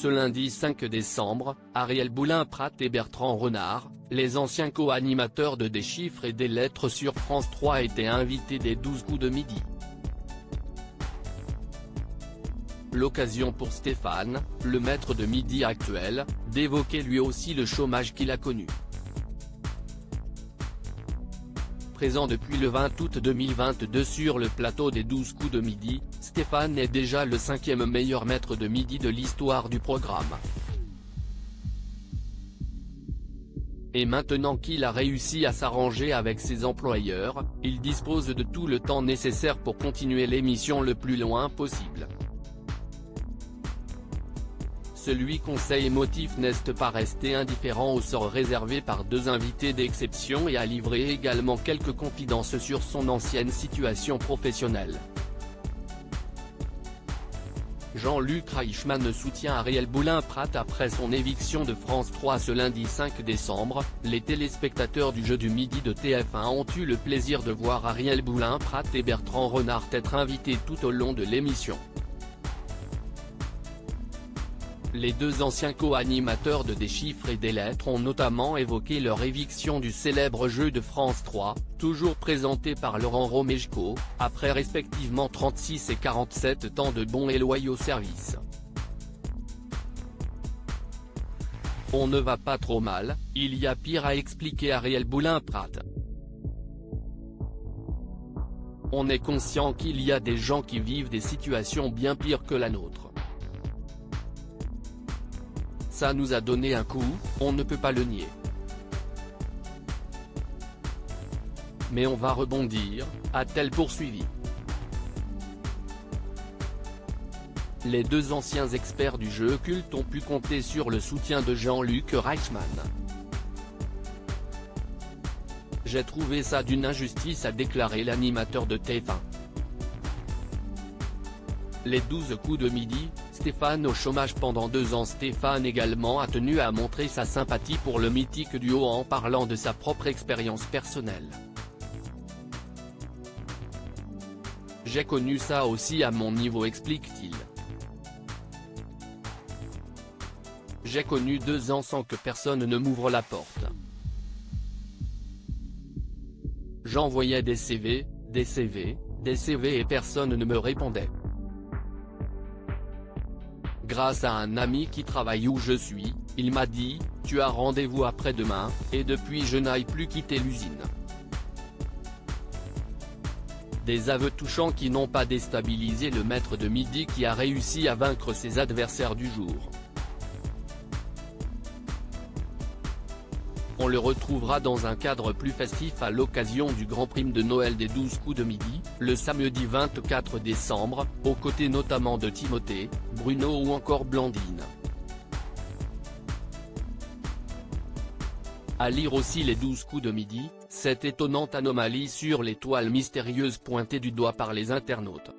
Ce lundi 5 décembre, Ariel Boulin-Prat et Bertrand Renard, les anciens co-animateurs de Des chiffres et des lettres sur France 3 étaient invités des 12 coups de midi. L'occasion pour Stéphane, le maître de midi actuel, d'évoquer lui aussi le chômage qu'il a connu. Présent depuis le 20 août 2022 sur le plateau des 12 coups de midi, Stéphane est déjà le 5e meilleur maître de midi de l'histoire du programme. Et maintenant qu'il a réussi à s'arranger avec ses employeurs, il dispose de tout le temps nécessaire pour continuer l'émission le plus loin possible. Celui conseil émotif n'est pas resté indifférent au sort réservé par deux invités d'exception et a livré également quelques confidences sur son ancienne situation professionnelle. Jean-Luc Reichmann soutient Ariel Boulin-Prat après son éviction de France 3 ce lundi 5 décembre. Les téléspectateurs du jeu du midi de TF1 ont eu le plaisir de voir Ariel Boulin-Prat et Bertrand Renard être invités tout au long de l'émission. Les deux anciens co-animateurs de Des chiffres et des lettres ont notamment évoqué leur éviction du célèbre jeu de France 3, toujours présenté par Laurent Romejko, après respectivement 36 et 47 ans de bons et loyaux services. On ne va pas trop mal, il y a pire, a expliqué Ariel Boulin-Prat. On est conscient qu'il y a des gens qui vivent des situations bien pires que la nôtre. Ça nous a donné un coup, on ne peut pas le nier. Mais on va rebondir, a-t-elle poursuivi. Les deux anciens experts du jeu culte ont pu compter sur le soutien de Jean-Luc Reichmann. J'ai trouvé ça d'une injustice, a déclaré l'animateur de TF1. Les 12 coups de midi, Stéphane au chômage pendant 2 ans. Stéphane également a tenu à montrer sa sympathie pour le mythique duo en parlant de sa propre expérience personnelle. J'ai connu ça aussi à mon niveau, explique-t-il. J'ai connu 2 ans sans que personne ne m'ouvre la porte. J'envoyais des CV et personne ne me répondait. Grâce à un ami qui travaille où je suis, il m'a dit « Tu as rendez-vous après-demain » et depuis je n'aille plus quitter l'usine. Des aveux touchants qui n'ont pas déstabilisé le maître de midi qui a réussi à vaincre ses adversaires du jour. On le retrouvera dans un cadre plus festif à l'occasion du Grand Prix de Noël des 12 coups de midi, le samedi 24 décembre, aux côtés notamment de Timothée, Bruno ou encore Blandine. À lire aussi les 12 coups de midi, cette étonnante anomalie sur les toiles mystérieuses pointée du doigt par les internautes.